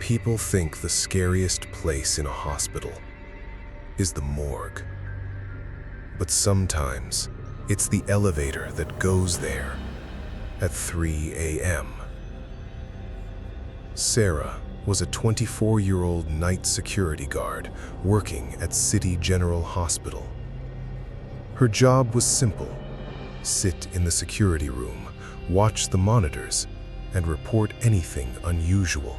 People think the scariest place in a hospital is the morgue. But sometimes it's the elevator that goes there at 3 a.m. Sarah was a 24-year-old night security guard working at City General Hospital. Her job was simple: sit in the security room, watch the monitors, and report anything unusual.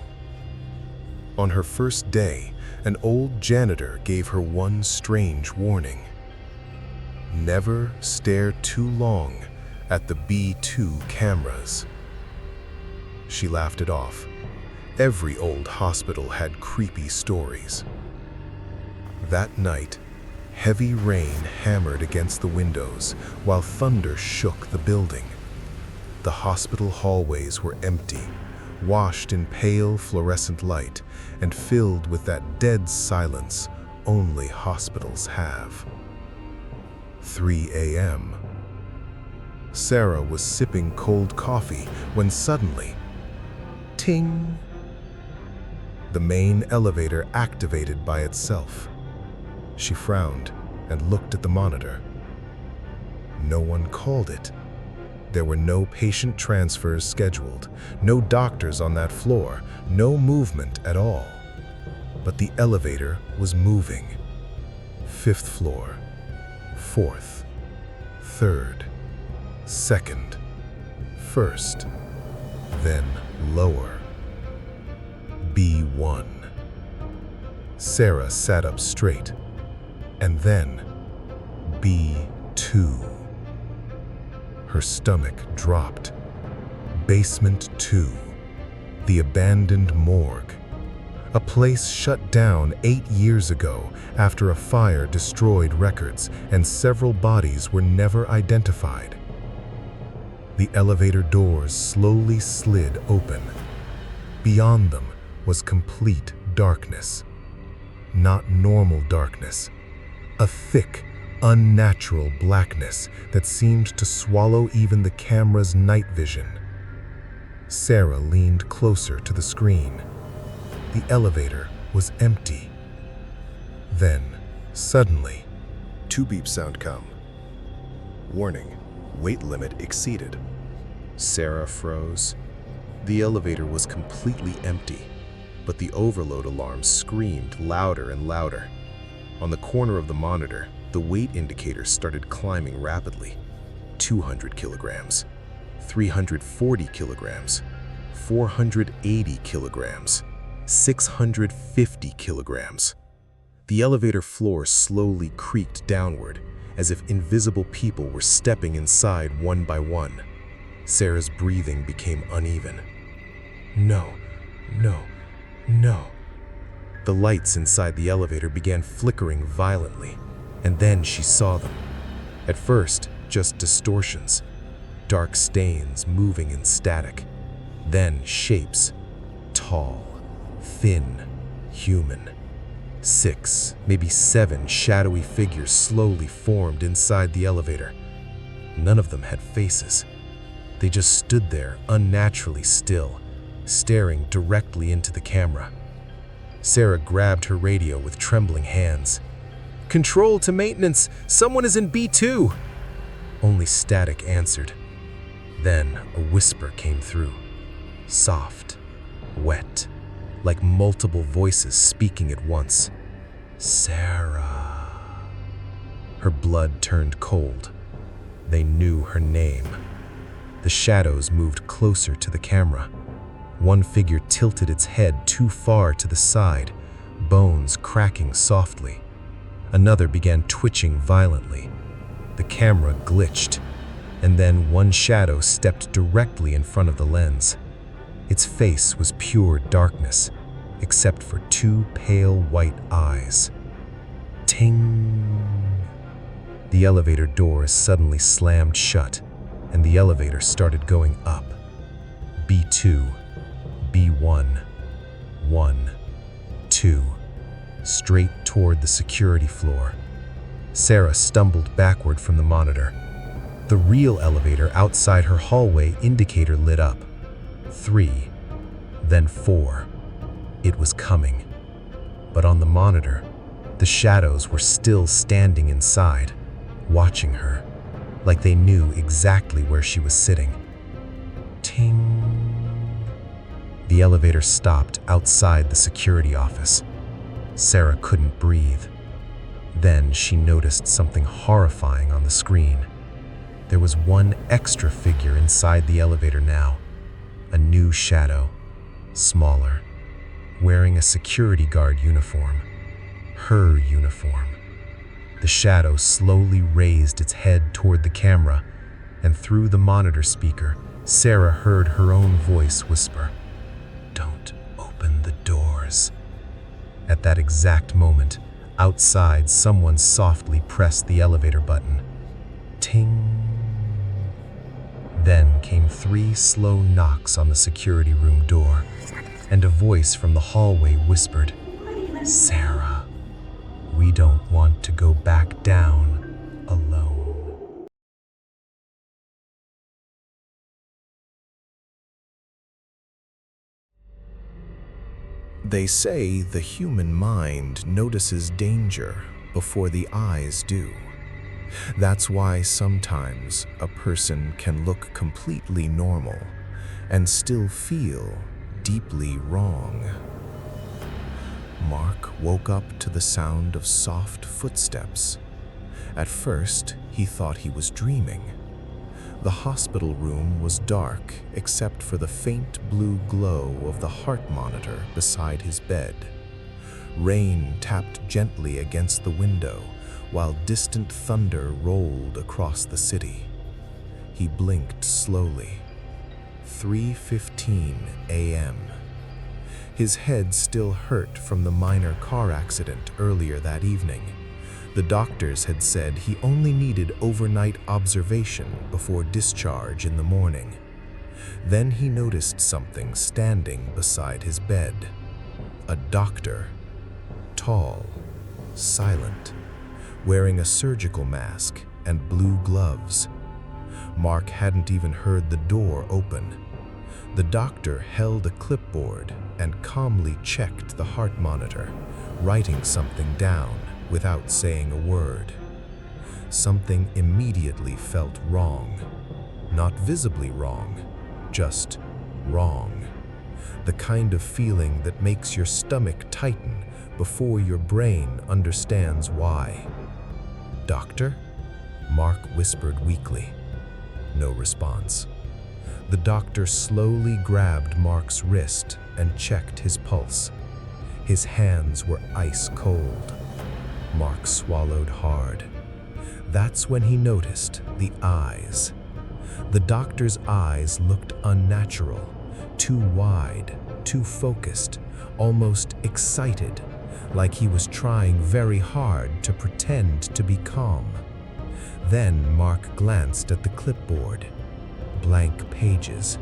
On her first day, an old janitor gave her one strange warning: never stare too long at the B2 cameras. She laughed it off. Every old hospital had creepy stories. That night, heavy rain hammered against the windows while thunder shook the building. The hospital hallways were empty, washed in pale fluorescent light and filled with that dead silence only hospitals have. 3 a.m. Sarah was sipping cold coffee when suddenly, ting! The main elevator activated by itself. She frowned and looked at the monitor. No one called it. There were no patient transfers scheduled, no doctors on that floor, no movement at all. But the elevator was moving. 5th floor, 4th, 3rd, 2nd, 1st, then lower. B1. Sarah sat up straight, and then B2. Her stomach dropped. Basement 2. The abandoned morgue. A place shut down 8 years ago after a fire destroyed records and several bodies were never identified. The elevator doors slowly slid open. Beyond them was complete darkness. Not normal darkness. A thick, unnatural blackness that seemed to swallow even the camera's night vision. Sarah leaned closer to the screen. The elevator was empty. Then, suddenly, 2 beep sound come. Warning, weight limit exceeded. Sarah froze. The elevator was completely empty, but the overload alarm screamed louder and louder. On the corner of the monitor, the weight indicator started climbing rapidly. 200 kilograms, 340 kilograms, 480 kilograms, 650 kilograms. The elevator floor slowly creaked downward, as if invisible people were stepping inside one by one. Sarah's breathing became uneven. No, no, no. The lights inside the elevator began flickering violently, and then she saw them. At first, just distortions, dark stains moving in static. Then shapes, tall, thin, human. 6, maybe 7 shadowy figures slowly formed inside the elevator. None of them had faces. They just stood there unnaturally still, staring directly into the camera. Sarah grabbed her radio with trembling hands. "Control to maintenance! Someone is in B2!" Only static answered. Then a whisper came through. Soft, wet, like multiple voices speaking at once. Sarah. Her blood turned cold. They knew her name. The shadows moved closer to the camera. One figure tilted its head too far to the side, bones cracking softly. Another began twitching violently. The camera glitched, and then one shadow stepped directly in front of the lens. Its face was pure darkness, except for 2 pale white eyes. Ting! The elevator doors suddenly slammed shut, and the elevator started going up. B2, B1, 1, 2, straight toward the security floor. Sarah stumbled backward from the monitor. The real elevator outside her hallway indicator lit up. 3, then 4. It was coming. But on the monitor, the shadows were still standing inside, watching her, like they knew exactly where she was sitting. Ting. The elevator stopped outside the security office. Sarah couldn't breathe. Then she noticed something horrifying on the screen. There was one extra figure inside the elevator now. A new shadow, smaller, wearing a security guard uniform. Her uniform. The shadow slowly raised its head toward the camera, and through the monitor speaker, Sarah heard her own voice whisper, "Don't open the doors." At that exact moment, outside, someone softly pressed the elevator button. Ting. Then came 3 slow knocks on the security room door, and a voice from the hallway whispered, "Sarah, we don't want to go back down alone." They say the human mind notices danger before the eyes do. That's why sometimes a person can look completely normal and still feel deeply wrong. Mark woke up to the sound of soft footsteps. At first, he thought he was dreaming. The hospital room was dark except for the faint blue glow of the heart monitor beside his bed. Rain tapped gently against the window while distant thunder rolled across the city. He blinked slowly. 3:15 a.m. His head still hurt from the minor car accident earlier that evening. The doctors had said he only needed overnight observation before discharge in the morning. Then he noticed something standing beside his bed. A doctor, tall, silent, wearing a surgical mask and blue gloves. Mark hadn't even heard the door open. The doctor held a clipboard and calmly checked the heart monitor, writing something down without saying a word. Something immediately felt wrong. Not visibly wrong, just wrong. The kind of feeling that makes your stomach tighten before your brain understands why. "Doctor?" Mark whispered weakly. No response. The doctor slowly grabbed Mark's wrist and checked his pulse. His hands were ice cold. Mark swallowed hard. That's when he noticed the eyes. The doctor's eyes looked unnatural, too wide, too focused, almost excited, like he was trying very hard to pretend to be calm. Then Mark glanced at the clipboard. Blank pages,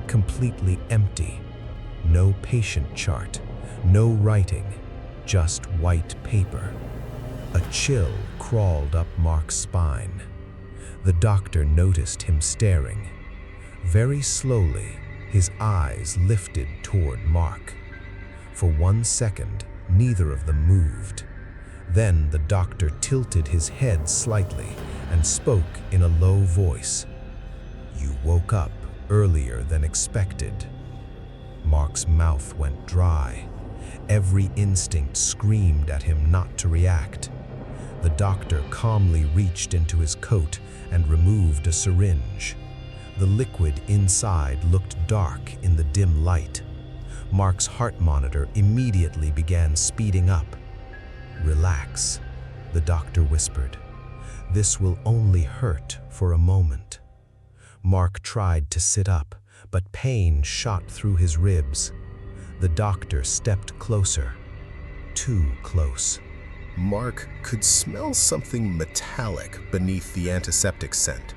completely empty. No patient chart, no writing, just white paper. A chill crawled up Mark's spine. The doctor noticed him staring. Very slowly, his eyes lifted toward Mark. For 1 second, neither of them moved. Then the doctor tilted his head slightly and spoke in a low voice. "You woke up earlier than expected." Mark's mouth went dry. Every instinct screamed at him not to react. The doctor calmly reached into his coat and removed a syringe. The liquid inside looked dark in the dim light. Mark's heart monitor immediately began speeding up. "Relax," the doctor whispered. "This will only hurt for a moment." Mark tried to sit up, but pain shot through his ribs. The doctor stepped closer, too close. Mark could smell something metallic beneath the antiseptic scent,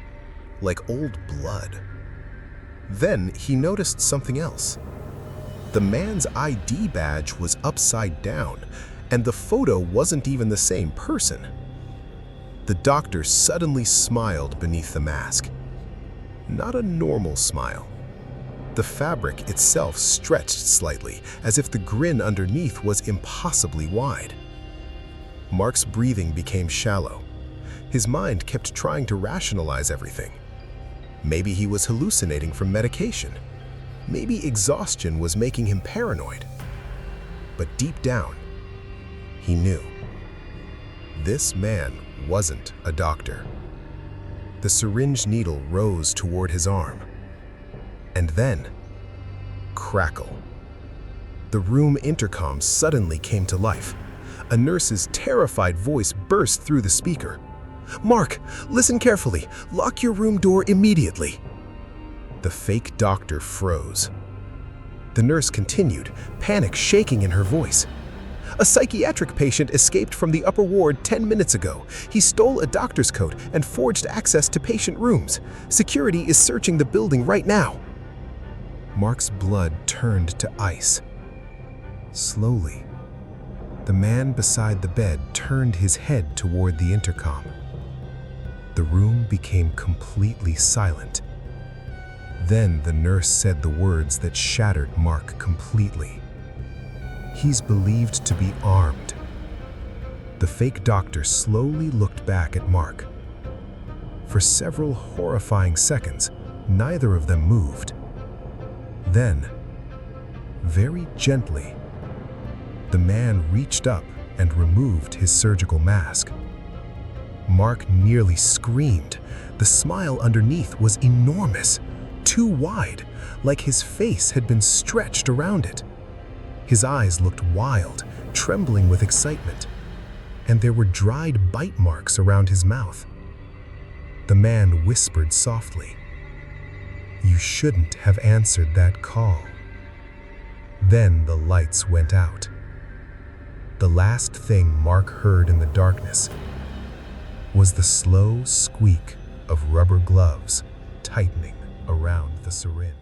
like old blood. Then he noticed something else. The man's ID badge was upside down, and the photo wasn't even the same person. The doctor suddenly smiled beneath the mask. Not a normal smile. The fabric itself stretched slightly, as if the grin underneath was impossibly wide. Mark's breathing became shallow. His mind kept trying to rationalize everything. Maybe he was hallucinating from medication. Maybe exhaustion was making him paranoid. But deep down, he knew. This man wasn't a doctor. The syringe needle rose toward his arm. And then, crackle. The room intercom suddenly came to life. A nurse's terrified voice burst through the speaker. "Mark, listen carefully. Lock your room door immediately." The fake doctor froze. The nurse continued, panic shaking in her voice. "A psychiatric patient escaped from the upper ward 10 minutes ago. He stole a doctor's coat and forged access to patient rooms. Security is searching the building right now." Mark's blood turned to ice. Slowly, the man beside the bed turned his head toward the intercom. The room became completely silent. Then the nurse said the words that shattered Mark completely. "He's believed to be armed." The fake doctor slowly looked back at Mark. For several horrifying seconds, neither of them moved. Then, very gently, the man reached up and removed his surgical mask. Mark nearly screamed. The smile underneath was enormous, too wide, like his face had been stretched around it. His eyes looked wild, trembling with excitement, and there were dried bite marks around his mouth. The man whispered softly, "You shouldn't have answered that call." Then the lights went out. The last thing Mark heard in the darkness was the slow squeak of rubber gloves tightening around the syringe.